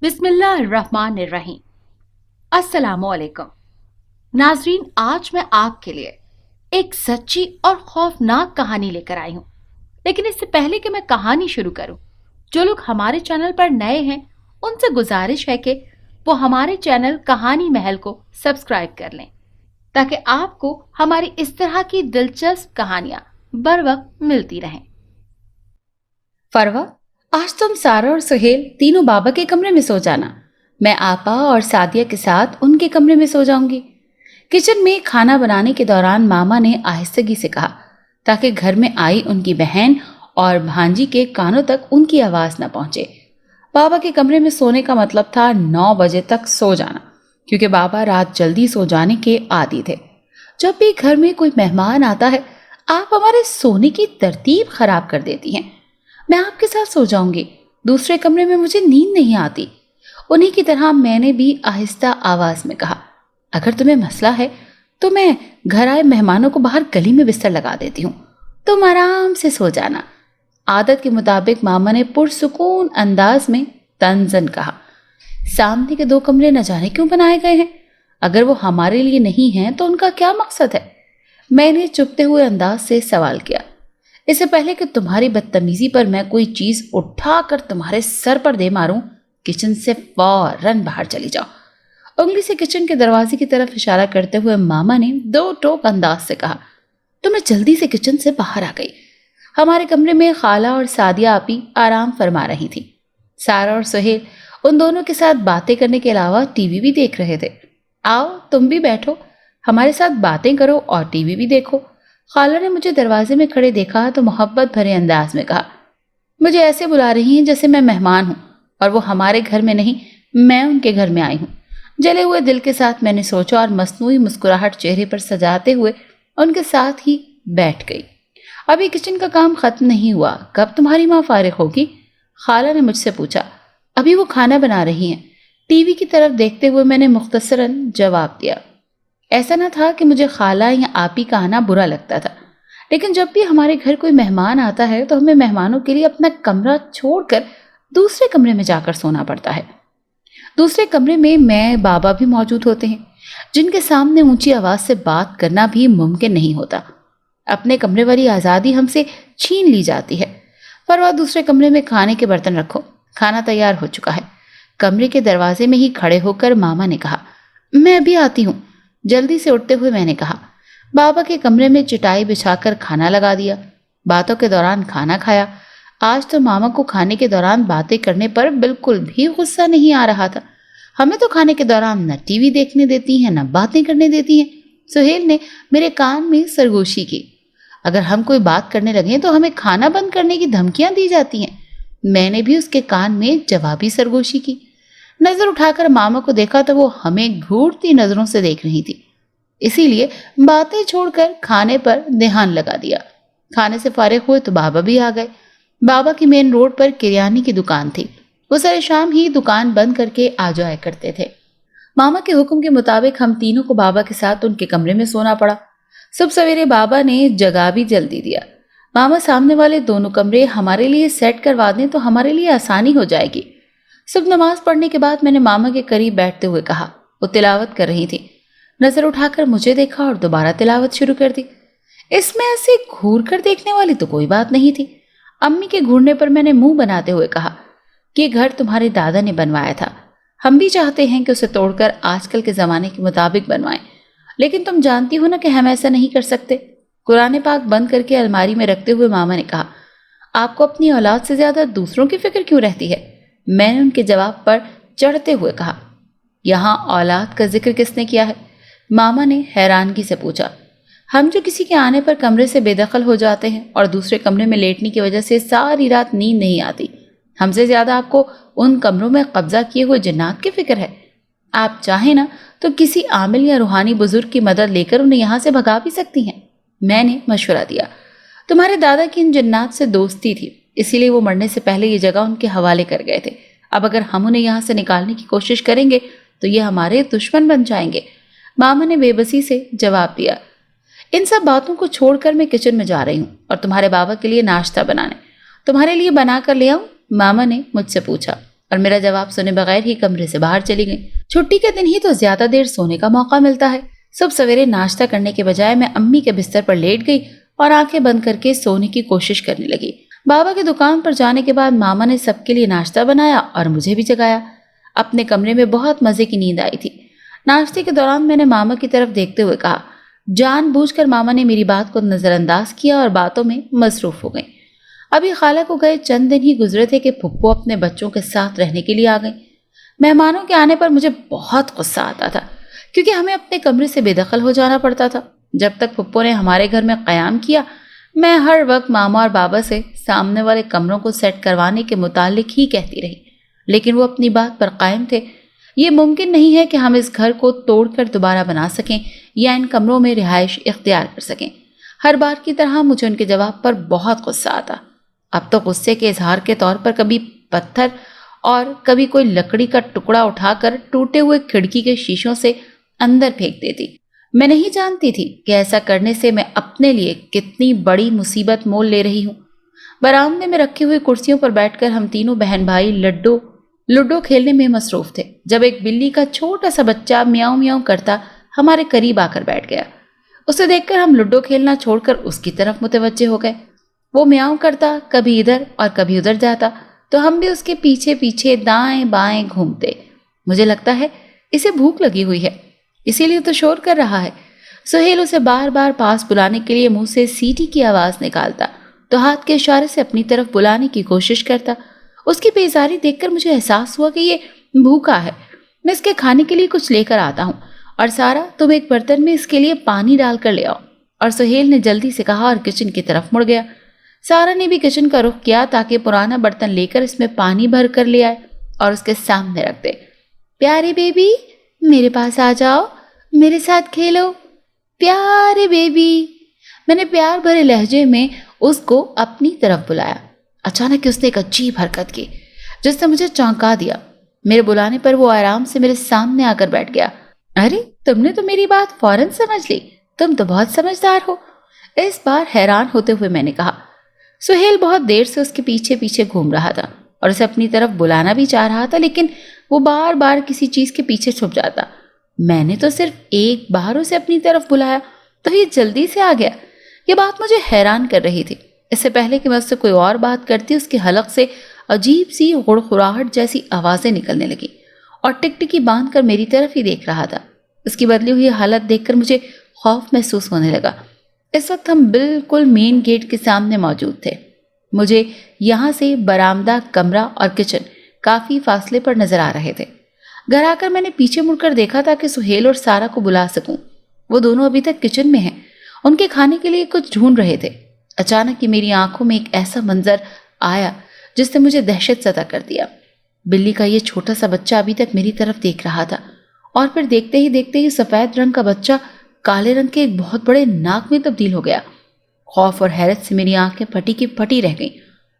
बिस्मिल्लाहिर्रहमानिर्रहीम। अस्सलामुअलैकुम नाजरीन, आज मैं आपके लिए एक सच्ची और खौफनाक कहानी लेकर आई हूँ। लेकिन इससे पहले कि मैं कहानी शुरू करूँ, जो लोग हमारे चैनल पर नए हैं उनसे गुजारिश है कि वो हमारे चैनल कहानी महल को सब्सक्राइब कर लें, ताकि आपको हमारी इस तरह की दिलचस्प कहानियां बर वक्त मिलती रहें। फरवा, आज तुम सारा और सुहेल तीनों बाबा के कमरे में सो जाना। मैं आपा और सादिया के साथ उनके कमरे में सो जाऊंगी। किचन में खाना बनाने के दौरान मामा ने आहिस्तगी से कहा, ताकि घर में आई उनकी बहन और भांजी के कानों तक उनकी आवाज न पहुंचे। बाबा के कमरे में सोने का मतलब था 9 बजे तक सो जाना, क्योंकि बाबा रात जल्दी सो जाने के आदी थे। जब भी घर में कोई मेहमान आता है, आप हमारे सोने की तरतीब खराब कर देती हैं। मैं आपके साथ सो जाऊंगी, दूसरे कमरे में मुझे नींद नहीं आती। उन्हीं की तरह मैंने भी आहिस्ता आवाज में कहा, अगर तुम्हें मसला है तो मैं घर आए मेहमानों को बाहर गली में बिस्तर लगा देती हूँ, तुम आराम से सो जाना। आदत के मुताबिक मामा ने पुरसुकून अंदाज में तंजन कहा, सामने के 2 कमरे न जाने क्यों बनाए गए हैं? अगर वो हमारे लिए नहीं हैं तो उनका क्या मकसद है? मैंने चुपते हुए अंदाज से सवाल किया। इससे पहले कि तुम्हारी बदतमीजी पर मैं कोई चीज उठाकर तुम्हारे सर पर दे मारूं, किचन से फौरन बाहर चली जाओ। उंगली से किचन के दरवाजे की तरफ इशारा करते हुए मामा ने 2 टोक अंदाज से कहा, तो मैं जल्दी से किचन से बाहर आ गई। हमारे कमरे में खाला और सादिया आपी आराम फरमा रही थी। सारा और सुहेल उन दोनों के साथ बातें करने के अलावा टीवी भी देख रहे थे। आओ तुम भी बैठो, हमारे साथ बातें करो और टीवी भी देखो। खाला ने मुझे दरवाजे में खड़े देखा तो मोहब्बत भरे अंदाज में कहा, मुझे ऐसे बुला रही हैं जैसे मैं मेहमान हूं और वो हमारे घर में नहीं, मैं उनके घर में आई हूं। जले हुए दिल के साथ मैंने सोचा और मसनूई मुस्कुराहट चेहरे पर सजाते हुए उनके साथ ही बैठ गई। अभी किचन का काम खत्म नहीं हुआ, कब तुम्हारी माँ फारिग होगी? खाला ने मुझसे पूछा। अभी वो खाना बना रही हैं। टीवी की तरफ देखते हुए मैंने मुख्तसरन जवाब दिया। ऐसा न था कि मुझे खाला या आपी का आना बुरा लगता था, लेकिन जब भी हमारे घर कोई मेहमान आता है तो हमें मेहमानों के लिए अपना कमरा छोड़कर दूसरे कमरे में जाकर सोना पड़ता है। दूसरे कमरे में मैं बाबा भी मौजूद होते हैं, जिनके सामने ऊंची आवाज से बात करना भी मुमकिन नहीं होता। अपने कमरे वाली आज़ादी हमसे छीन ली जाती है। पर वह दूसरे कमरे में खाने के बर्तन रखो, खाना तैयार हो चुका है। कमरे के दरवाजे में ही खड़े होकर मामा ने कहा, मैं अभी आती हूँ। जल्दी से उठते हुए मैंने कहा। बाबा के कमरे में चटाई बिछाकर खाना लगा दिया। बातों के दौरान खाना खाया। आज तो मामा को खाने के दौरान बातें करने पर बिल्कुल भी गुस्सा नहीं आ रहा था। हमें तो खाने के दौरान न टीवी देखने देती हैं, न बातें करने देती हैं। सुहेल ने मेरे कान में सरगोशी की। अगर हम कोई बात करने लगे तो हमें खाना बंद करने की धमकियां दी जाती हैं। मैंने भी उसके कान में जवाबी सरगोशी की। नजर उठाकर मामा को देखा तो वो हमें घूरती नजरों से देख रही थी, इसीलिए बातें छोड़कर खाने पर ध्यान लगा दिया। खाने से फारिग हुए तो बाबा भी आ गए। बाबा की मेन रोड पर किराने की दुकान थी। वो सारे शाम ही दुकान बंद करके आ जाया करते थे। मामा के हुक्म के मुताबिक हम तीनों को बाबा के साथ उनके कमरे में सोना पड़ा। सुबह सवेरे बाबा ने जगह भी जल्दी दिया। मामा सामने वाले दोनों कमरे हमारे लिए सेट करवा दें तो हमारे लिए आसानी हो जाएगी। सुबह नमाज पढ़ने के बाद मैंने मामा के करीब बैठते हुए कहा। वो तिलावत कर रही थी। नजर उठाकर मुझे देखा और दोबारा तिलावत शुरू कर दी। इसमें ऐसे घूर कर देखने वाली तो कोई बात नहीं थी। अम्मी के घूरने पर मैंने मुंह बनाते हुए कहा कि ये घर तुम्हारे दादा ने बनवाया था। हम भी चाहते हैं कि उसे तोड़कर आजकल के जमाने के मुताबिक बनवाएं, लेकिन तुम जानती हो ना कि हम ऐसा नहीं कर सकते। कुरान पाक बंद करके अलमारी में रखते हुए मामा ने कहा, आपको अपनी औलाद से ज्यादा दूसरों की फिक्र क्यों रहती है? मैंने उनके जवाब पर चढ़ते हुए कहा, यहाँ औलाद का जिक्र किसने किया है? मामा ने हैरानगी से पूछा। हम जो किसी के आने पर कमरे से बेदखल हो जाते हैं और दूसरे कमरे में लेटने की वजह से सारी रात नींद नहीं आती, हमसे ज्यादा आपको उन कमरों में कब्जा किए हुए जिन्नात की फिक्र है। आप चाहे ना तो किसी आमिल या रूहानी बुजुर्ग की मदद लेकर उन्हें यहाँ से भगा भी सकती हैं। मैंने मशवरा दिया। तुम्हारे दादा की इन जिन्नात से दोस्ती थी, इसीलिए वो मरने से पहले ये जगह उनके हवाले कर गए थे। अब अगर हम उन्हें यहाँ से निकालने की कोशिश करेंगे तो ये हमारे दुश्मन बन जाएंगे। मामा ने बेबसी से जवाब दिया। इन सब बातों को छोड़कर मैं किचन में जा रही हूँ और तुम्हारे बाबा के लिए नाश्ता बनाने। तुम्हारे लिए बना कर ले आऊं? मामा ने मुझसे पूछा। और मेरा जवाब सुने बगैर ही कमरे से बाहर चली गई। छुट्टी के दिन ही तो ज्यादा देर सोने का मौका मिलता है। सुबह सवेरे नाश्ता करने के बजाय मैं अम्मी के बिस्तर पर लेट गई और आंखें बंद करके सोने की कोशिश करने लगी। बाबा की दुकान पर जाने के बाद मामा ने सबके लिए नाश्ता बनाया और मुझे भी जगाया। अपने कमरे में बहुत मजे की नींद आई थी। नाश्ते के दौरान मैंने मामा की तरफ देखते हुए कहा। जानबूझकर मामा ने मेरी बात को नजरअंदाज किया और बातों में मसरूफ हो गई। अभी खाला को गए चंद दिन ही गुजरे थे कि फुप्पो अपने बच्चों के साथ रहने के लिए आ गई। मेहमानों के आने पर मुझे बहुत गुस्सा आता था, क्योंकि हमें अपने कमरे से बेदखल हो जाना पड़ता था। जब तक फुप्पो ने हमारे घर में कयाम किया, मैं हर वक्त मामा और बाबा से सामने वाले कमरों को सेट करवाने के मुतालिक ही कहती रही, लेकिन वो अपनी बात पर कायम थे। ये मुमकिन नहीं है कि हम इस घर को तोड़कर दोबारा बना सकें या इन कमरों में रिहाइश इख्तियार कर सकें। हर बार की तरह मुझे उनके जवाब पर बहुत गुस्सा आता। अब तो गुस्से के इजहार के तौर पर कभी पत्थर और कभी कोई लकड़ी का टुकड़ा उठाकर टूटे हुए खिड़की के शीशों से अंदर फेंक देती। मैं नहीं जानती थी कि ऐसा करने से मैं अपने लिए कितनी बड़ी मुसीबत मोल ले रही हूँ। बरामदे में रखी हुई कुर्सियों पर बैठकर हम तीनों बहन भाई लूडो खेलने में मसरूफ थे, जब एक बिल्ली का छोटा सा बच्चा म्याऊं म्याऊं करता हमारे करीब आकर बैठ गया। उसे देखकर हम लूडो खेलना छोड़कर उसकी तरफ मुतवज्जे हो गए। वो म्याऊं करता, कभी इधर और कभी उधर जाता, तो हम भी उसके पीछे पीछे दाएं बाएं घूमते। मुझे लगता है इसे भूख लगी हुई है, इसीलिए तो शोर कर रहा है। सुहेल उसे बार बार पास बुलाने के लिए मुंह से सीटी की आवाज निकालता, तो हाथ के इशारे से अपनी तरफ बुलाने की कोशिश करता। उसकी बेजारी देखकर मुझे एहसास हुआ कि ये भूखा है। मैं इसके खाने के लिए कुछ लेकर आता हूँ, और सारा तुम एक बर्तन में इसके लिए पानी डालकर ले आओ। और सुहेल ने जल्दी से कहा और किचन की तरफ मुड़ गया। सारा ने भी किचन का रुख किया ताकि पुराना बर्तन लेकर इसमें पानी भर कर ले आए और उसके सामने रख दे। प्यारे बेबी, मेरे पास आ जाओ, मेरे साथ खेलो, प्यारे बेबी। मैंने प्यार भरे लहजे में उसको अपनी तरफ बुलाया। अचानक उसने एक अजीब हरकत की जिसने मुझे चौंका दिया। मेरे बुलाने पर वो आराम से मेरे सामने आकर बैठ गया। अरे, तुमने तो मेरी बात फौरन समझ ली, तुम तो बहुत समझदार हो। इस बार हैरान होते हुए मैंने कहा। सुहेल बहुत देर से उसके पीछे पीछे घूम रहा था और उसे अपनी तरफ बुलाना भी चाह रहा था, लेकिन वो बार बार किसी चीज के पीछे छुप जाता। मैंने तो सिर्फ एक बार उसे अपनी तरफ बुलाया तो ये जल्दी से आ गया। ये बात मुझे हैरान कर रही थी। इससे पहले कि मैं उससे कोई और बात करती, उसके हलक से अजीब सी गुड़गुड़ाहट जैसी आवाजें निकलने लगी और टिकटिकी बांध कर मेरी तरफ ही देख रहा था। उसकी बदली हुई हालत देखकर मुझे खौफ महसूस होने लगा। इस वक्त हम बिल्कुल मेन गेट के सामने मौजूद थे। मुझे यहाँ से बरामदा, कमरा और किचन काफी फासले पर नजर आ रहे थे। घर आकर मैंने पीछे मुड़कर देखा ताकि सुहेल और सारा को बुला सकूं। वो दोनों अभी तक किचन में हैं, उनके खाने के लिए कुछ ढूंढ रहे थे। अचानक ही मेरी आंखों में एक ऐसा मंजर आया जिसने मुझे दहशत सता कर दिया। बिल्ली का ये छोटा सा बच्चा अभी तक मेरी तरफ देख रहा था, और फिर देखते ही सफेद रंग का बच्चा काले रंग के एक बहुत बड़े नाक में तब्दील हो गया। खौफ और हैरत से मेरी आंखें फटी की फटी रह गईं।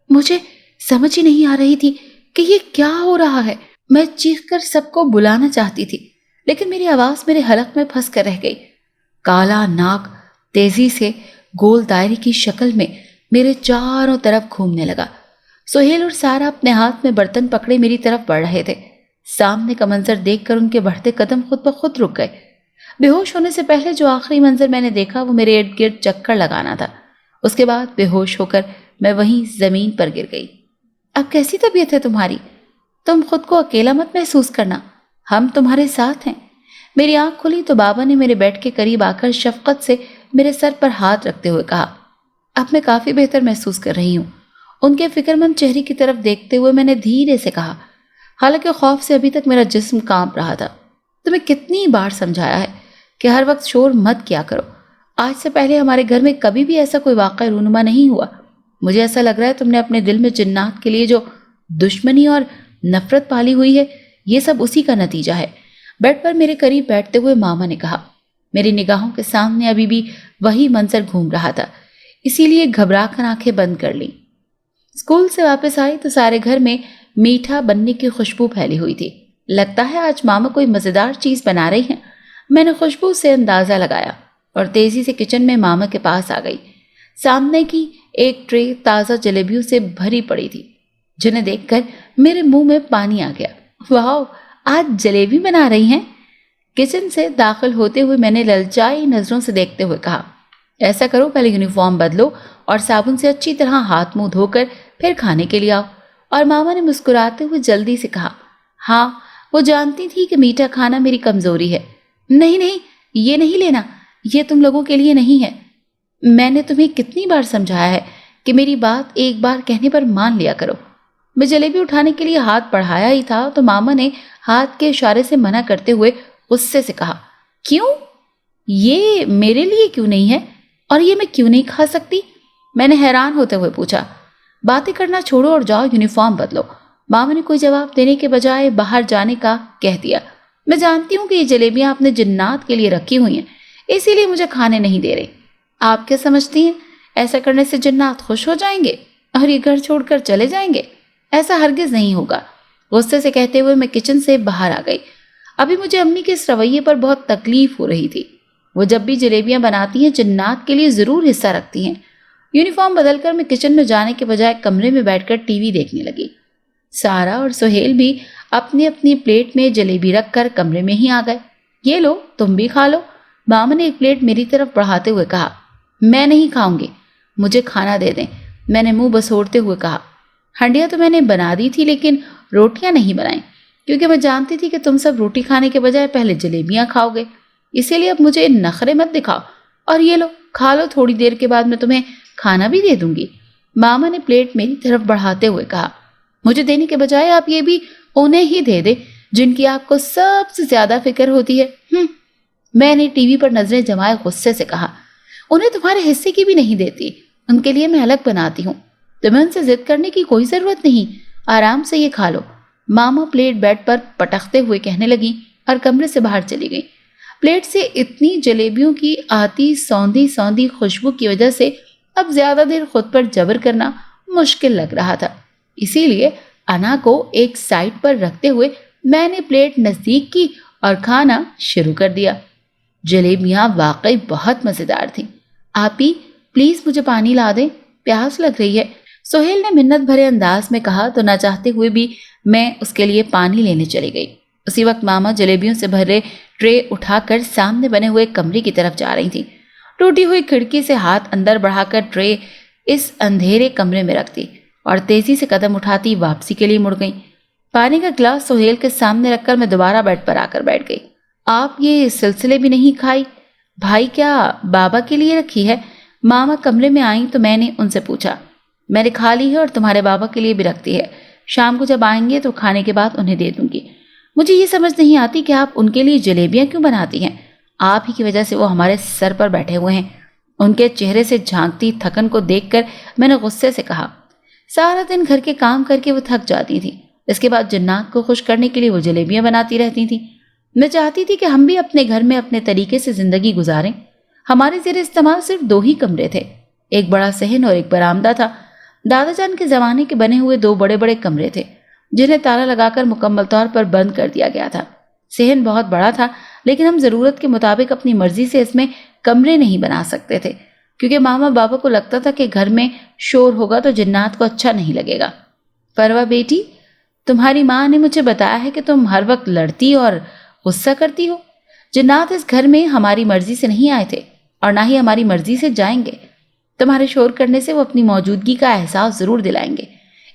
मुझे समझ ही नहीं आ रही थी कि ये क्या हो रहा है। मैं चीखकर सबको बुलाना चाहती थी, लेकिन मेरी आवाज मेरे हलक में फंस कर रह गई। काला नाक तेजी से गोल दायरे की शक्ल में मेरे चारों तरफ घूमने लगा। सुहेल और सारा अपने हाथ में बर्तन पकड़े मेरी तरफ बढ़ रहे थे। सामने का मंजर देखकर उनके बढ़ते कदम खुद ब खुद रुक गए। बेहोश होने से पहले जो आखिरी मंजर मैंने देखा वो मेरे इर्द गिर्द चक्कर लगाना था। उसके बाद बेहोश होकर मैं वहीं जमीन पर गिर गई। अब कैसी तबीयत है तुम्हारी? तुम खुद को अकेला मत महसूस करना, हम तुम्हारे साथ हैं। मेरी आंख खुली तो बाबा ने मेरे बेड के करीब आकर शफकत से मेरे सर पर हाथ रखते हुए कहा, अब मैं काफी बेहतर महसूस कर रही हूँ। उनके फिक्रमंद चेहरे की तरफ देखते हुए मैंने धीरे से कहा, हालांकि खौफ से अभी तक मेरा जिस्म कांप रहा था। तुम्हें कितनी बार समझाया है कि हर वक्त शोर मत किया करो। आज से पहले हमारे घर में कभी भी ऐसा कोई वाक़या रूनुमा नहीं हुआ। मुझे ऐसा लग रहा है तुमने अपने दिल में जिन्नात के लिए जो दुश्मनी और नफरत पाली हुई है, ये सब उसी का नतीजा है। बेड पर मेरे करीब बैठते हुए मामा ने कहा। मेरी निगाहों के सामने अभी भी वही मंजर घूम रहा था, इसीलिए घबरा कर आंखें बंद कर ली। स्कूल से वापस आई तो सारे घर में मीठा बनने की खुशबू फैली हुई थी। लगता है आज मामा कोई मजेदार चीज बना रही हैं। मैंने खुशबू से अंदाजा लगाया और तेजी से किचन में मामा के पास आ गई। सामने की एक ट्रे ताज़ा जलेबियों से भरी पड़ी थी। जिन्हें देखकर मेरे मुंह में पानी आ गया। वाह, आज जलेबी बना रही हैं? किचन से दाखिल होते हुए मैंने ललचाई नजरों से देखते हुए कहा, ऐसा करो, पहले यूनिफॉर्म बदलो और साबुन से अच्छी तरह हाथ मुंह धोकर फिर खाने के लिए आओ। और मामा ने मुस्कुराते हुए जल्दी से कहा, हाँ, वो जानती थी कि मीठा खाना मेरी कमजोरी है। नहीं नहीं, ये नहीं लेना, ये तुम लोगों के लिए नहीं है। मैंने तुम्हें कितनी बार समझाया है कि मेरी बात एक बार कहने पर मान लिया करो। मैं जलेबी उठाने के लिए हाथ बढ़ाया ही था तो मामा ने हाथ के इशारे से मना करते हुए गुस्से से कहा, क्यों? ये मेरे लिए क्यों नहीं है और ये मैं क्यों नहीं खा सकती? मैंने हैरान होते हुए पूछा। बातें करना छोड़ो और जाओ यूनिफॉर्म बदलो। मामा ने कोई जवाब देने के बजाय बाहर जाने का कह दिया। मैं जानती हूँ कि ये जलेबियां आपने जिन्नात के लिए रखी हुई हैं, इसीलिए मुझे खाने नहीं दे रही। आप क्या समझती हैं, ऐसा करने से जिन्नात खुश हो जाएंगे और ये घर छोड़कर चले जाएंगे? ऐसा हरगिज नहीं होगा। गुस्से से कहते हुए मैं किचन से बाहर आ गई। अभी मुझे अम्मी के इस रवैये पर बहुत तकलीफ हो रही थी। वो जब भी जलेबियां बनाती हैं जिन्नात के लिए जरूर हिस्सा रखती हैं। यूनिफॉर्म बदलकर मैं किचन में जाने के बजाय कमरे में बैठकर टीवी देखने लगी। सारा और सुहेल भी अपनी अपनी प्लेट में जलेबी रखकर कमरे में ही आ गए। ये लो, तुम भी खा लो। मामा ने एक प्लेट मेरी तरफ बढ़ाते हुए कहा। मैं नहीं खाऊंगी, मुझे खाना दे दें, मैंने मुंह बसोड़ते हुए कहा। हंडिया तो मैंने बना दी थी लेकिन रोटियां नहीं बनाई, क्योंकि मैं जानती थी कि तुम सब रोटी खाने के बजाय पहले जलेबियां खाओगे। इसीलिए अब मुझे नखरे मत दिखाओ और ये लो, खा लो, थोड़ी देर के बाद मैं तुम्हें खाना भी दे दूंगी। मामा ने प्लेट मेरी तरफ बढ़ाते हुए कहा। मुझे देने के बजाय आप ये भी उन्हें ही दे दे जिनकी आपको सबसे ज्यादा फिक्र होती है। मैंने टीवी पर नजरें जमाए गुस्से से कहा। उन्हें तुम्हारे हिस्से की भी नहीं देती, उनके लिए मैं अलग बनाती हूँ। तुम्हें उनसे जिद करने की कोई जरूरत नहीं, आराम से ये खा लो। मामा प्लेट बेड पर पटकते हुए कहने लगी और कमरे से बाहर चली गई। प्लेट से इतनी जलेबियों की आती सौंधी सौंधी खुशबू की वजह से अब ज्यादा देर खुद पर जबर करना मुश्किल लग रहा था। इसीलिए अना को एक साइड पर रखते हुए मैंने प्लेट नजदीक की और खाना शुरू कर दिया। जलेबियां वाकई बहुत मजेदार थीं। आप ही प्लीज मुझे पानी ला दें, प्यास लग रही है, सोहेल ने मिन्नत भरे अंदाज में कहा तो ना चाहते हुए भी मैं उसके लिए पानी लेने चली गई। उसी वक्त मामा जलेबियों से भरे ट्रे उठाकर सामने बने हुए कमरे की तरफ जा रही थी। टूटी हुई खिड़की से हाथ अंदर बढ़ाकर ट्रे इस अंधेरे कमरे में रख दी और तेजी से कदम उठाती वापसी के लिए मुड़ गई। पानी का गिलास सोहेल के सामने रखकर मैं दोबारा बेड पर आकर बैठ गई। आप ये सिलसिले भी नहीं खाई? भाई क्या बाबा के लिए रखी है? मामा कमरे में आई तो मैंने उनसे पूछा। मैंने खा ली है और तुम्हारे बाबा के लिए भी रखती है, शाम को जब आएंगे तो खाने के बाद उन्हें दे दूंगी। मुझे ये समझ नहीं आती कि आप उनके लिए जलेबियां क्यों बनाती हैं। आप ही की वजह से वो हमारे सर पर बैठे हुए हैं। उनके चेहरे से झांकती थकन को देखकर मैंने गुस्से से कहा। सारा दिन घर के काम करके वो थक जाती थी, इसके बाद जन्नात को खुश करने के लिए वो जलेबियां बनाती रहती थी। मैं चाहती थी कि हम भी अपने घर में अपने तरीके से जिंदगी गुजारें। हमारे ज़ेरे इस्तेमाल सिर्फ 2 ही कमरे थे, एक बड़ा सहन और एक बरामदा था। दादाजान के जमाने के बने हुए 2 बड़े बड़े कमरे थे जिन्हें ताला लगाकर मुकम्मल तौर पर बंद कर दिया गया था। सहन बहुत बड़ा था लेकिन हम जरूरत के मुताबिक अपनी मर्जी से इसमें कमरे नहीं बना सकते थे, क्योंकि मामा बाबा को लगता था कि घर में शोर होगा तो जिन्नात को अच्छा नहीं लगेगा। परवा बेटी, तुम्हारी माँ ने मुझे बताया है कि तुम हर वक्त लड़ती और गुस्सा करती हो। जिन्नात इस घर में हमारी मर्जी से नहीं आए थे और ना ही हमारी मर्जी से जाएंगे। तुम्हारे शोर करने से वो अपनी मौजूदगी का एहसास जरूर दिलाएंगे,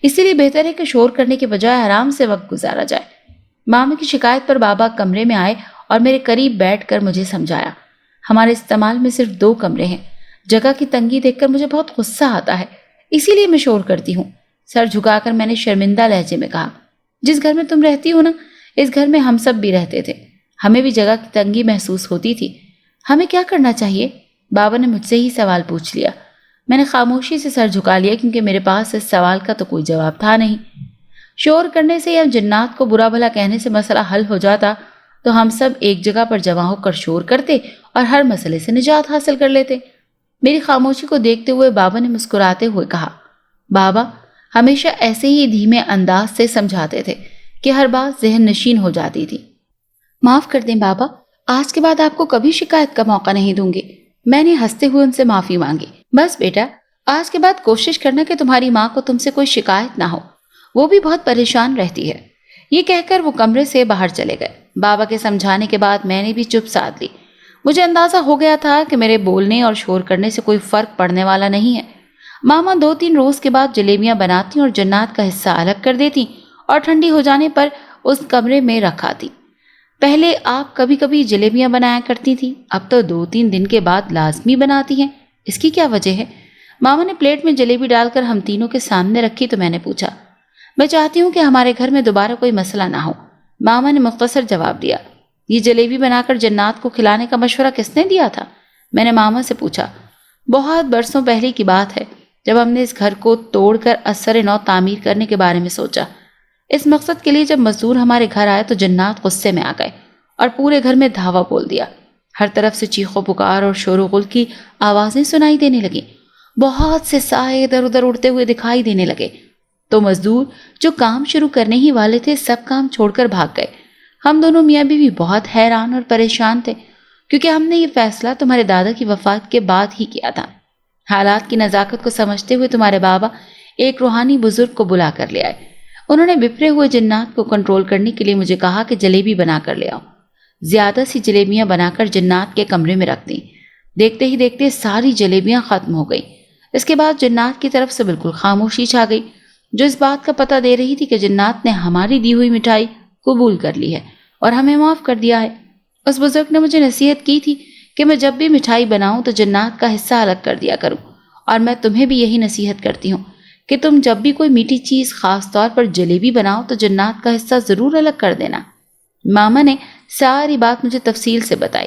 इसीलिए बेहतर है कि शोर करने के बजाय आराम से वक्त गुजारा जाए। मामा की शिकायत पर बाबा कमरे में आए और मेरे करीब बैठकर मुझे समझाया। हमारे इस्तेमाल में सिर्फ 2 कमरे हैं। जगह की तंगी देखकर मुझे बहुत गुस्सा आता है, इसीलिए मैं शोर करती हूँ। सर झुकाकर मैंने शर्मिंदा लहजे में कहा। जिस घर में तुम रहती हो ना, इस घर में हम सब भी रहते थे। हमें भी जगह की तंगी महसूस होती थी। हमें क्या करना चाहिए? बाबा ने मुझसे ही सवाल पूछ लिया। मैंने खामोशी से सर झुका लिया क्योंकि मेरे पास इस सवाल का तो कोई जवाब था नहीं। शोर करने से या जिन्नात को बुरा भला कहने से मसला हल हो जाता तो हम सब एक जगह पर जमा होकर शोर करते और हर मसले से निजात हासिल कर लेते। मेरी खामोशी को देखते हुए बाबा ने मुस्कुराते हुए कहा। बाबा हमेशा ऐसे ही धीमे अंदाज से समझाते थे कि हर बात ज़हन नशीन हो जाती थी। माफ कर दें बाबा, आज के बाद आपको कभी शिकायत का मौका नहीं दूंगी। मैंने हंसते हुए उनसे माफी मांगी। बस बेटा, आज के बाद कोशिश करना कि तुम्हारी माँ को तुमसे कोई शिकायत ना हो। وہ بھی بہت پریشان رہتی ہے۔ یہ کہہ کر وہ کمرے سے باہر چلے گئے۔ بابا کے سمجھانے کے بعد میں نے بھی چپ سادھ لی۔ مجھے اندازہ ہو گیا تھا کہ میرے بولنے اور شور کرنے سے کوئی فرق پڑنے والا نہیں ہے۔ ماما 2-3 روز کے بعد جلیبیاں بناتی اور جنات کا حصہ الگ کر دیتی اور ٹھنڈی ہو جانے پر اس کمرے میں رکھ آتی۔ پہلے آپ کبھی کبھی جلیبیاں بنایا کرتی تھی، اب تو 2-3 دن کے بعد لازمی بناتی ہیں، اس کی کیا وجہ ہے؟ ماما نے پلیٹ میں جلیبی ڈال کر ہم تینوں کے سامنے رکھی تو میں نے پوچھا۔ میں چاہتی ہوں کہ ہمارے گھر میں دوبارہ کوئی مسئلہ نہ ہو، ماما نے مختصر جواب دیا۔ یہ جلیبی بنا کر جنات کو کھلانے کا مشورہ کس نے دیا تھا؟ میں نے ماما سے پوچھا۔ بہت برسوں پہلے کی بات ہے، جب ہم نے اس گھر کو توڑ کر اثر نو تعمیر کرنے کے بارے میں سوچا۔ اس مقصد کے لیے جب مزدور ہمارے گھر آئے تو جنات غصے میں آ گئے اور پورے گھر میں دھاوا بول دیا۔ ہر طرف سے چیخو پکار اور شور و غل کی آوازیں سنائی دینے لگیں۔ بہت سے سائے ادھر ادھر اڑتے ہوئے دکھائی دینے لگے۔ تو مزدور جو کام شروع کرنے ہی والے تھے سب کام چھوڑ کر بھاگ گئے۔ ہم دونوں میاں بیوی بہت حیران اور پریشان تھے، کیونکہ ہم نے یہ فیصلہ تمہارے دادا کی وفات کے بعد ہی کیا تھا۔ حالات کی نزاکت کو سمجھتے ہوئے تمہارے بابا ایک روحانی بزرگ کو بلا کر لے آئے۔ انہوں نے بپھرے ہوئے جنات کو کنٹرول کرنے کے لیے مجھے کہا کہ جلیبی بنا کر لے آؤ۔ زیادہ سی جلیبیاں بنا کر جنات کے کمرے میں رکھ دیں۔ دیکھتے ہی دیکھتے ساری جلیبیاں ختم ہو گئیں۔ اس کے بعد جنات کی طرف سے بالکل خاموشی چھا گئی، جو اس بات کا پتہ دے رہی تھی کہ جنات نے ہماری دی ہوئی مٹھائی قبول کر لی ہے اور ہمیں معاف کر دیا ہے۔ اس بزرگ نے مجھے نصیحت کی تھی کہ میں جب بھی مٹھائی بناؤں تو جنات کا حصہ الگ کر دیا کروں، اور میں تمہیں بھی یہی نصیحت کرتی ہوں کہ تم جب بھی کوئی میٹھی چیز خاص طور پر جلیبی بناؤ تو جنات کا حصہ ضرور الگ کر دینا۔ ماما نے ساری بات مجھے تفصیل سے بتائی۔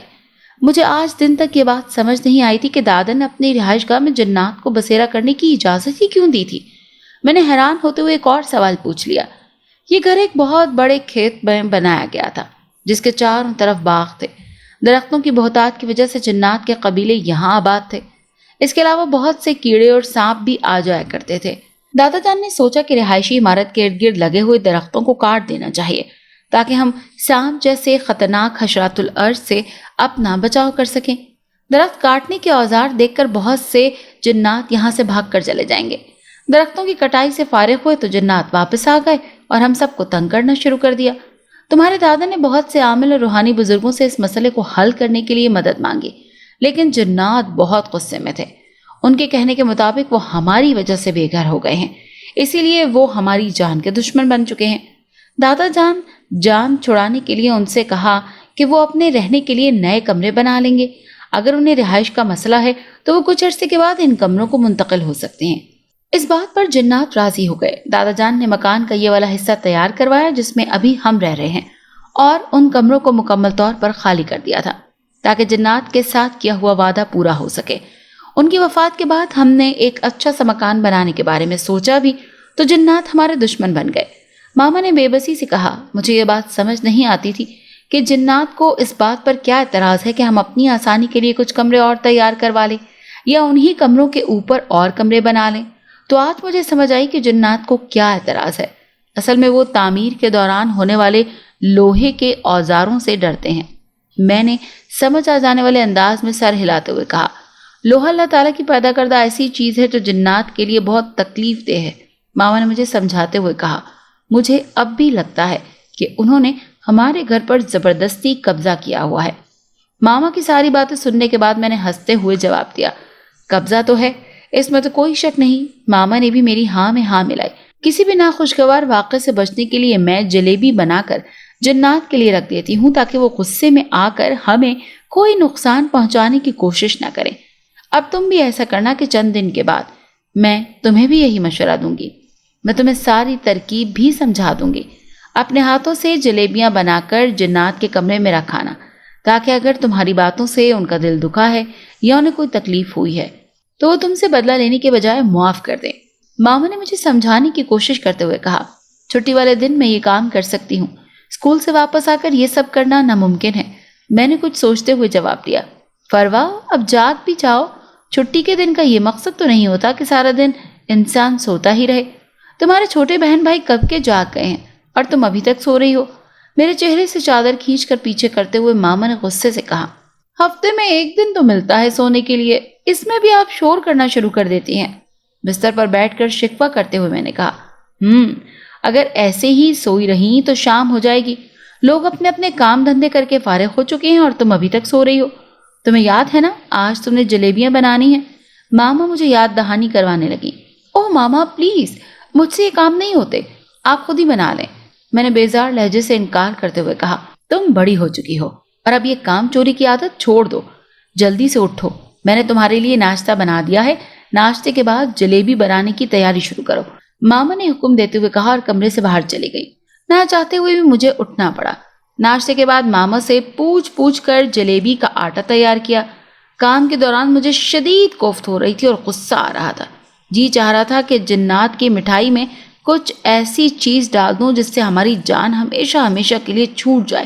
مجھے آج دن تک یہ بات سمجھ نہیں آئی تھی کہ دادا نے اپنی رہائش گاہ میں جنات کو بسیرا کرنے کی اجازت ہی کیوں دی تھی۔ میں نے حیران ہوتے ہوئے ایک اور سوال پوچھ لیا۔ یہ گھر ایک بہت بڑے کھیت میں بنایا گیا تھا، جس کے چاروں طرف باغ تھے۔ درختوں کی بہتات کی وجہ سے جنات کے قبیلے یہاں آباد تھے۔ اس کے علاوہ بہت سے کیڑے اور سانپ بھی آ جایا کرتے تھے۔ دادا جان نے سوچا کہ رہائشی عمارت کے ارد گرد لگے ہوئے درختوں کو کاٹ دینا چاہیے تاکہ ہم سانپ جیسے خطرناک حشرات الارض سے اپنا بچاؤ کر سکیں۔ درخت کاٹنے کے اوزار دیکھ کر بہت سے جنات یہاں سے بھاگ کر چلے جائیں گے۔ درختوں کی کٹائی سے فارغ ہوئے تو جنات واپس آ گئے اور ہم سب کو تنگ کرنا شروع کر دیا۔ تمہارے دادا نے بہت سے عامل اور روحانی بزرگوں سے اس مسئلے کو حل کرنے کے لیے مدد مانگی، لیکن جنات بہت غصے میں تھے۔ ان کے کہنے کے مطابق وہ ہماری وجہ سے بے گھر ہو گئے ہیں، اسی لیے وہ ہماری جان کے دشمن بن چکے ہیں۔ دادا جان چھڑانے کے لیے ان سے کہا کہ وہ اپنے رہنے کے لیے نئے کمرے بنا لیں گے۔ اگر انہیں رہائش کا مسئلہ ہے تو وہ کچھ عرصے کے بعد ان کمروں کو منتقل ہو سکتے ہیں۔ اس بات پر جنات راضی ہو گئے۔ دادا جان نے مکان کا یہ والا حصہ تیار کروایا جس میں ابھی ہم رہ رہے ہیں، اور ان کمروں کو مکمل طور پر خالی کر دیا تھا تاکہ جنات کے ساتھ کیا ہوا وعدہ پورا ہو سکے۔ ان کی وفات کے بعد ہم نے ایک اچھا سا مکان بنانے کے بارے میں سوچا بھی تو جنات ہمارے دشمن بن گئے۔ ماما نے بے بسی سے کہا، مجھے یہ بات سمجھ نہیں آتی تھی کہ جنات کو اس بات پر کیا اعتراض ہے کہ ہم اپنی آسانی کے لیے کچھ کمرے اور تیار کروا لیں یا انہی کمروں کے اوپر اور کمرے بنا لیں۔ تو آج مجھے سمجھ آئی کہ جنات کو کیا اعتراض ہے۔ اصل میں وہ تعمیر کے دوران ہونے والے لوہے کے اوزاروں سے ڈرتے ہیں۔ میں نے سمجھ آ جانے والے انداز میں سر ہلاتے ہوئے کہا، لوہا اللہ تعالیٰ کی پیدا کردہ ایسی چیز ہے جو جنات کے لیے بہت تکلیف دہ ہے۔ ماما نے مجھے سمجھاتے ہوئے کہا، مجھے اب بھی لگتا ہے کہ انہوں نے ہمارے گھر پر زبردستی قبضہ کیا ہوا ہے۔ ماما کی ساری باتیں سننے کے بعد میں نے ہنستے ہوئے جواب دیا، قبضہ تو ہے، اس میں تو کوئی شک نہیں۔ ماما نے بھی میری ہاں میں ہاں ملائی۔ کسی بھی ناخوشگوار واقعے سے بچنے کے لیے میں جلیبی بنا کر جنات کے لیے رکھ دیتی ہوں تاکہ وہ غصے میں آ کر ہمیں کوئی نقصان پہنچانے کی کوشش نہ کریں۔ اب تم بھی ایسا کرنا کہ چند دن کے بعد میں تمہیں بھی یہی مشورہ دوں گی۔ میں تمہیں ساری ترکیب بھی سمجھا دوں گی۔ اپنے ہاتھوں سے جلیبیاں بنا کر جنات کے کمرے میں رکھانا تاکہ اگر تمہاری باتوں سے ان کا دل دکھا ہے یا انہیں کوئی تکلیف ہوئی ہے تو وہ تم سے بدلہ لینے کے بجائے معاف کر دیں۔ ماما نے مجھے سمجھانے کی کوشش کرتے ہوئے کہا، چھٹی والے دن میں یہ کام کر سکتی ہوں، اسکول سے واپس آ کر یہ سب کرنا ناممکن ہے۔ میں نے کچھ سوچتے ہوئے جواب دیا، فروا اب جاگ بھی جاؤ، چھٹی کے دن کا یہ مقصد تو نہیں ہوتا کہ سارا دن انسان سوتا ہی رہے۔ تمہارے چھوٹے بہن بھائی کب کے جاگ گئے ہیں اور تم ابھی تک سو رہی ہو؟ میرے چہرے سے چادر کھینچ کر پیچھے کرتے ہوئے ماما نے غصے سے کہا، ہفتے میں ایک دن تو ملتا ہے سونے کے لیے، اس میں بھی آپ شور کرنا شروع کر دیتی ہیں۔ بستر پر بیٹھ کر شکوہ کرتے ہوئے میں نے کہا، اگر ایسے ہی سوئی رہی تو شام ہو جائے گی، لوگ اپنے اپنے کام دھندے کر کے فارغ ہو چکے ہیں اور تم ابھی تک سو رہی ہو۔ تمہیں یاد ہے نا آج تم نے جلیبیاں بنانی ہیں؟ ماما مجھے یاد دہانی کروانے لگی۔ اوہ ماما پلیز، مجھ سے یہ کام نہیں ہوتے، آپ خود ہی بنا لیں، میں نے بیزار لہجے سے انکار کرتے ہوئے کہا۔ تم بڑی ہو چکی ہو اور اب یہ کام چوری کی عادت چھوڑ دو، جلدی سے اٹھو، میں نے تمہارے لیے ناشتہ بنا دیا ہے، ناشتے کے بعد جلیبی بنانے کی تیاری شروع کرو، ماما نے حکم دیتے ہوئے کہا اور کمرے سے باہر چلی گئی۔ نہ چاہتے ہوئے بھی مجھے اٹھنا پڑا۔ ناشتے کے بعد ماما سے پوچھ پوچھ کر جلیبی کا آٹا تیار کیا۔ کام کے دوران مجھے شدید کوفت ہو رہی تھی اور غصہ آ رہا تھا۔ جی چاہ رہا تھا کہ جنات کی مٹھائی میں کچھ ایسی چیز ڈال دوں جس سے ہماری جان ہمیشہ ہمیشہ کے لیے چھوٹ جائے۔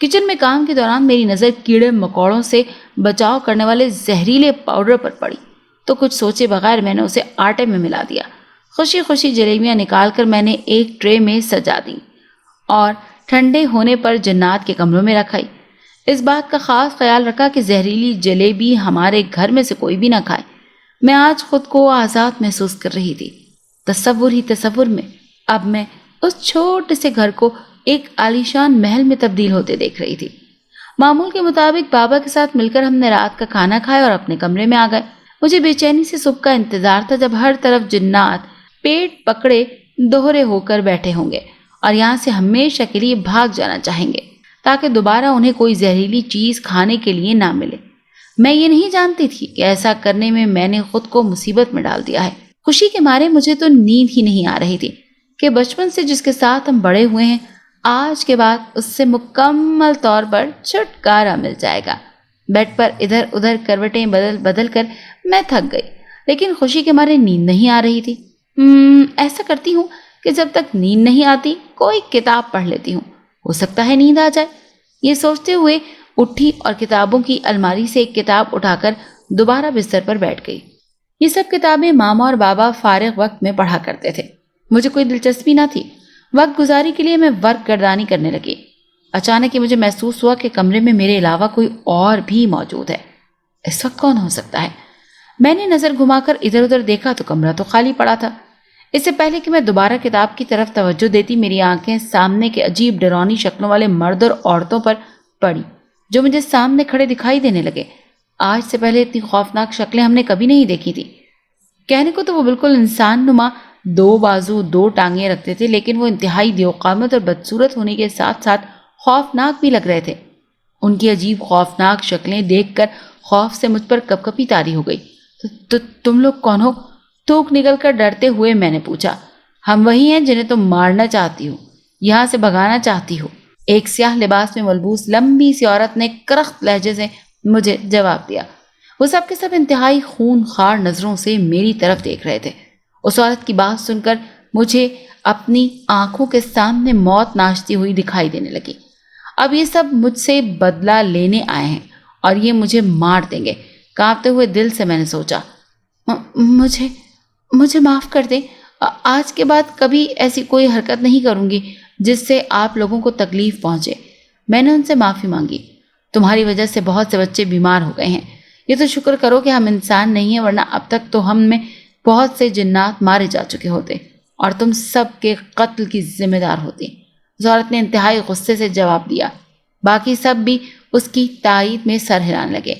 کچن میں کام کے دوران میری نظر کیڑے مکوڑوں سے بچاؤ کرنے والے زہریلے پاؤڈر پر پڑی تو کچھ سوچے بغیر میں نے اسے آٹے میں ملا دیا۔ خوشی خوشی جلیبیاں نکال کر میں نے ایک ٹرے میں سجا دی اور ٹھنڈے ہونے پر جنات کے کمروں میں رکھ آئی۔ اس بات کا خاص خیال رکھا کہ زہریلی جلیبی ہمارے گھر میں سے کوئی بھی نہ کھائے۔ میں آج خود کو آزاد محسوس کر رہی تھی۔ تصور ہی تصور میں اب میں اس چھوٹے سے گھر کو ایک عالیشان محل میں تبدیل ہوتے دیکھ رہی تھی۔ معمول کے مطابق بابا کے ساتھ مل کر ہم نے رات کا کھانا کھایا اور اپنے کمرے میں آ گئے۔ مجھے بے چینی سے صبح کا انتظار تھا جب ہر طرف جنات پیٹ پکڑے دوہرے ہو کر بیٹھے ہوں گے اور یہاں سے ہمیشہ کے لیے بھاگ جانا چاہیں گے تاکہ دوبارہ انہیں کوئی زہریلی چیز کھانے کے لیے نہ ملے۔ میں یہ نہیں جانتی تھی کہ ایسا کرنے میں نے خود کو مصیبت میں ڈال دیا ہے۔ خوشی کے مارے مجھے تو نیند ہی نہیں آ رہی تھی کہ بچپن سے جس کے ساتھ ہم بڑے ہوئے ہیں آج کے بعد اس سے مکمل طور پر چھٹکارا مل جائے گا۔ بیڈ پر ادھر ادھر کروٹیں بدل بدل کر میں تھک گئی، لیکن خوشی کے مارے نیند نہیں آ رہی تھی۔ ایسا کرتی ہوں کہ جب تک نیند نہیں آتی کوئی کتاب پڑھ لیتی ہوں، ہو سکتا ہے نیند آ جائے۔ یہ سوچتے ہوئے اٹھی اور کتابوں کی الماری سے ایک کتاب اٹھا کر دوبارہ بستر پر بیٹھ گئی۔ یہ سب کتابیں ماما اور بابا فارغ وقت میں پڑھا کرتے تھے، مجھے کوئی دلچسپی نہ تھی۔ وقت گزاری کے لیے میں ورق گردانی کرنے لگی۔ اچانک ہی مجھے محسوس ہوا کہ کمرے میں میرے علاوہ کوئی اور بھی موجود ہے۔ اس وقت کون ہو سکتا ہے؟ میں نے نظر گھما کر ادھر ادھر دیکھا تو کمرہ تو خالی پڑا تھا۔ اس سے پہلے کہ میں دوبارہ کتاب کی طرف توجہ دیتی میری آنکھیں سامنے کے عجیب ڈرانی شکلوں والے مرد اور عورتوں پر پڑی جو مجھے سامنے کھڑے دکھائی دینے لگے۔ آج سے پہلے اتنی خوفناک شکلیں ہم نے کبھی نہیں دیکھی تھی۔ کہنے کو تو وہ بالکل انسان نما دو بازو دو ٹانگیں رکھتے تھے، لیکن وہ انتہائی دیوقامت اور بدصورت ہونے کے ساتھ ساتھ خوفناک بھی لگ رہے تھے۔ ان کی عجیب خوفناک شکلیں دیکھ کر خوف سے مجھ پر کپ کپی طاری ہو گئی۔ تو تم لوگ کون ہو؟ تھوک نکل کر ڈرتے ہوئے میں نے پوچھا۔ ہم وہی ہیں جنہیں تم مارنا چاہتی ہو، یہاں سے بھگانا چاہتی ہو، ایک سیاہ لباس میں ملبوس لمبی سی عورت نے کرخت لہجے سے مجھے جواب دیا۔ وہ سب کے سب انتہائی خون خوار نظروں سے میری طرف دیکھ رہے تھے۔ اس عورت کی بات سن کر مجھے اپنی آنکھوں کے سامنے موت ناشتی ہوئی دکھائی دینے لگی۔ اب یہ سب مجھ سے بدلہ لینے آئے ہیں اور یہ مجھے مار دیں گے۔ کانپتے ہوئے دل سے میں نے سوچا، مجھے معاف کر دیں، آج کے بعد کبھی ایسی کوئی حرکت نہیں کروں گی جس سے آپ لوگوں کو تکلیف پہنچے۔ میں نے ان سے معافی مانگی۔ تمہاری وجہ سے بہت سے بچے بیمار ہو گئے ہیں، یہ تو شکر کرو کہ ہم انسان نہیں ہیں، ورنہ اب تک تو ہم میں بہت سے جنات مارے جا چکے ہوتے اور تم سب کے قتل کی ذمہ دار ہوتی۔ اس عورت نے انتہائی غصے سے جواب دیا۔ باقی سب بھی اس کی تائید میں سر ہلانے لگے۔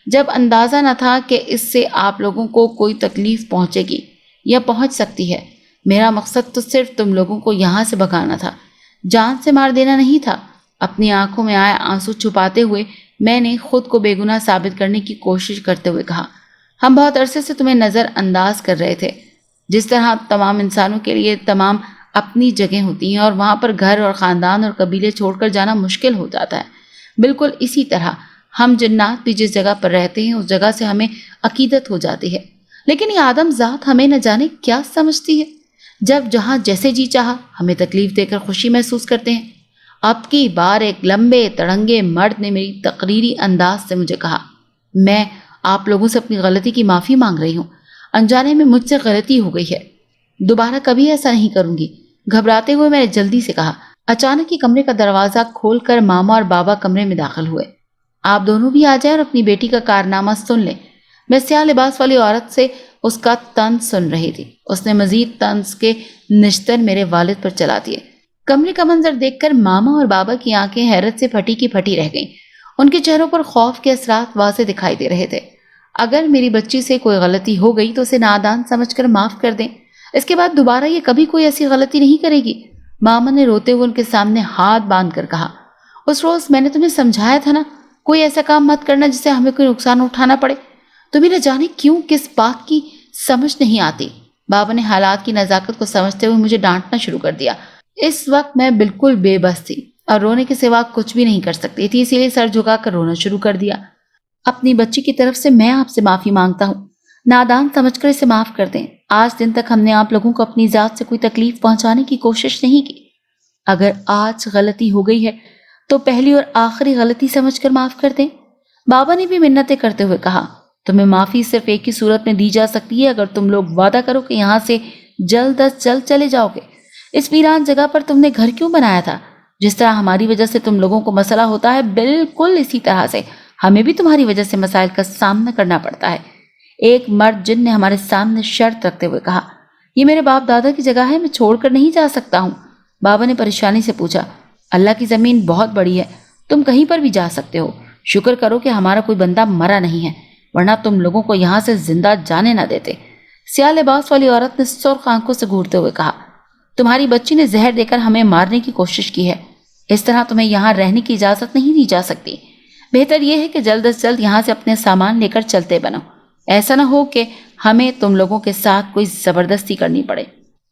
جب اندازہ نہ تھا کہ اس سے آپ لوگوں کو کوئی تکلیف پہنچے گی یا پہنچ سکتی ہے، میرا مقصد تو صرف تم لوگوں کو یہاں سے بھگانا تھا، جان سے مار دینا نہیں تھا۔ اپنی آنکھوں میں آئے آنسو چھپاتے ہوئے میں نے خود کو بے گناہ ثابت کرنے کی کوشش کرتے ہوئے کہا، ہم بہت عرصے سے تمہیں نظر انداز کر رہے تھے۔ جس طرح تمام انسانوں کے لیے تمام اپنی جگہ ہوتی ہیں اور وہاں پر گھر اور خاندان اور قبیلے چھوڑ کر جانا مشکل ہو جاتا ہے، بالکل اسی طرح ہم جنات بھی جس جگہ پر رہتے ہیں اس جگہ سے ہمیں عقیدت ہو جاتی ہے۔ لیکن یہ آدم ذات ہمیں نہ جانے کیا سمجھتی ہے، جب جہاں جیسے جی چاہا ہمیں تکلیف دے کر خوشی محسوس کرتے ہیں۔ اب کی بار ایک لمبے تڑنگے مرد نے میری تقریری انداز سے مجھے کہا، میں آپ لوگوں سے اپنی غلطی کی معافی مانگ رہی ہوں، انجانے میں مجھ سے غلطی ہو گئی ہے، دوبارہ کبھی ایسا نہیں کروں گی۔ گھبراتے ہوئے میں نے جلدی سے کہا۔ اچانک ہی کمرے کا دروازہ کھول کر ماما اور بابا کمرے میں داخل ہوئے۔ آپ دونوں بھی آ جائیں اور اپنی بیٹی کا کارنامہ سن لیں۔ میں سیاہ لباس والی عورت سے اس کا طنز سن رہی تھی۔ اس نے مزید طنز کے نشتر میرے والد پر چلا دیے۔ کمرے کا منظر دیکھ کر ماما اور بابا کی آنکھیں حیرت سے پھٹی کی پھٹی رہ گئیں۔ ان کے چہروں پر خوف کے اثرات واضح دکھائی دے رہے تھے۔ اگر میری بچی سے کوئی غلطی ہو گئی تو اسے نادان سمجھ کر معاف کر دیں۔ اس کے بعد دوبارہ یہ کبھی کوئی ایسی غلطی نہیں کرے گی۔ ماما نے روتے ہوئے ان کے سامنے ہاتھ باندھ کر کہا، اس روز میں نے تمہیں سمجھایا تھا نا، کوئی ایسا کام مت کرنا جس سے ہمیں کوئی نقصان اٹھانا پڑے۔ تمہیں نہ جانے کیوں کس بات کی سمجھ نہیں آتی۔ بابا نے حالات کی نزاکت کو سمجھتے ہوئے مجھے ڈانٹنا شروع کر دیا۔ اس وقت میں بالکل بے بس تھی اور رونے کے سوا کچھ بھی نہیں کر سکتی تھی، اسی لیے سر جھکا کر رونا شروع کر دیا۔ اپنی بچی کی طرف سے میں آپ سے معافی مانگتا ہوں، نادان سمجھ کر اسے معاف کر دیں۔ آج دن تک ہم نے آپ لوگوں کو اپنی ذات سے کوئی تکلیف پہنچانے کی کوشش نہیں کی۔ اگر آج غلطی ہو گئی ہے تو پہلی اور آخری غلطی سمجھ کر معاف کر دیں۔ بابا نے بھی منتیں کرتے ہوئے کہا، تمہیں معافی صرف ایک ہی صورت میں دی جا سکتی ہے، اگر تم لوگ وعدہ کرو کہ یہاں سے جلد از جلد چلے جاؤ گے۔ اس ویران جگہ پر تم نے گھر کیوں بنایا تھا؟ جس طرح ہماری وجہ سے تم لوگوں کو مسئلہ ہوتا ہے، بالکل اسی طرح سے ہمیں بھی تمہاری وجہ سے مسائل کا سامنا کرنا پڑتا ہے۔ ایک مرد جن نے ہمارے سامنے شرط رکھتے ہوئے کہا، یہ میرے باپ دادا کی جگہ ہے، میں چھوڑ کر نہیں جا سکتا ہوں۔ بابا نے پریشانی سے پوچھا، اللہ کی زمین بہت بڑی ہے، تم کہیں پر بھی جا سکتے ہو۔ شکر کرو کہ ہمارا کوئی بندہ مرا نہیں ہے، ورنہ تم لوگوں کو یہاں سے زندہ جانے نہ دیتے۔ سیاہ لباس والی عورت نے سرخ آنکھوں سے گھورتے ہوئے کہا، تمہاری بچی نے زہر دے کر ہمیں مارنے کی کوشش کی ہے، اس طرح تمہیں یہاں رہنے کی اجازت نہیں دی جا سکتی۔ بہتر یہ ہے کہ جلد از جلد یہاں سے اپنے سامان لے کر چلتے بنو، ایسا نہ ہو کہ ہمیں تم لوگوں کے ساتھ کوئی زبردستی کرنی پڑے۔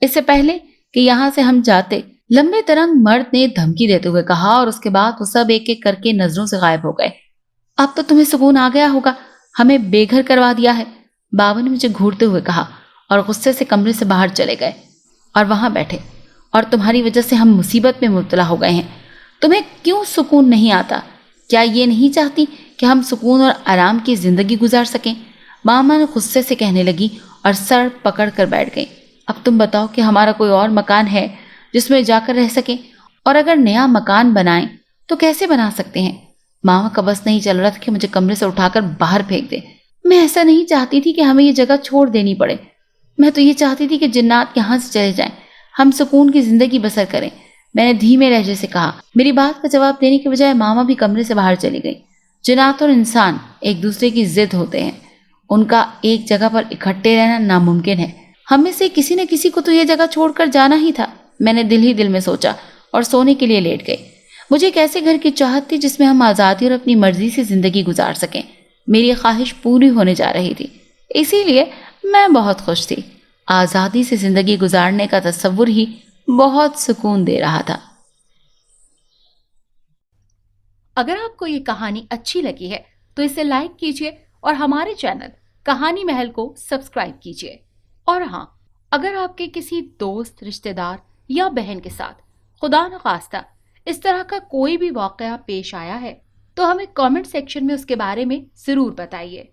اس سے پہلے کہ یہاں سے ہم جاتے، لمبے ترنگ مرد نے دھمکی دیتے ہوئے کہا، اور اس کے بعد وہ سب ایک ایک کر کے نظروں سے غائب ہو گئے۔ اب تو تمہیں سکون آ گیا ہوگا، ہمیں بے گھر کروا دیا ہے، بابا نے مجھے گھورتے ہوئے کہا، اور غصے سے کمرے سے باہر چلے گئے اور وہاں بیٹھے، اور تمہاری وجہ سے ہم مصیبت میں مبتلا ہو گئے ہیں۔ تمہیں کیوں سکون نہیں آتا؟ کیا یہ نہیں چاہتی کہ ہم سکون اور آرام کی زندگی گزار سکیں؟ ماما نے غصے سے کہنے لگی اور سر پکڑ کر بیٹھ گئی۔ اب تم بتاؤ کہ ہمارا کوئی اور مکان ہے جس میں جا کر رہ سکیں، اور اگر نیا مکان بنائیں تو کیسے بنا سکتے ہیں؟ ماما کا بس نہیں چل رہا تھا کہ مجھے کمرے سے اٹھا کر باہر پھینک دے۔ میں ایسا نہیں چاہتی تھی کہ ہمیں یہ جگہ چھوڑ دینی پڑے، میں تو یہ چاہتی تھی کہ جنات یہاں سے چلے جائیں، ہم سکون کی زندگی بسر کریں، میں نے دھیمے لہجے سے کہا۔ میری بات کا جواب دینے کے بجائے ماما بھی کمرے سے باہر چلی گئی۔ جنات اور انسان ایک دوسرے کی ضد ہوتے ہیں، ان کا ایک جگہ پر اکٹھے رہنا ناممکن ہے۔ ہم میں سے کسی نہ کسی کو تو یہ جگہ چھوڑ کر جانا ہی تھا، میں نے دل ہی دل میں سوچا اور سونے کے لیے لیٹ گئی۔ مجھے ایک ایسے گھر کی چاہت تھی جس میں ہم آزادی اور اپنی مرضی سے زندگی گزار سکیں۔ میری خواہش پوری ہونے جا رہی تھی، اسی لیے میں بہت خوش تھی۔ آزادی سے زندگی گزارنے کا تصور ہی بہت سکون دے رہا تھا۔ اگر آپ کو یہ کہانی اچھی لگی ہے تو اسے لائک کیجیے اور ہمارے چینل کہانی محل کو سبسکرائب کیجیے۔ اور ہاں، اگر آپ کے کسی دوست، رشتہ دار یا بہن کے ساتھ خدا نخواستہ اس طرح کا کوئی بھی واقعہ پیش آیا ہے تو ہمیں کامنٹ سیکشن میں اس کے بارے میں ضرور بتائیے۔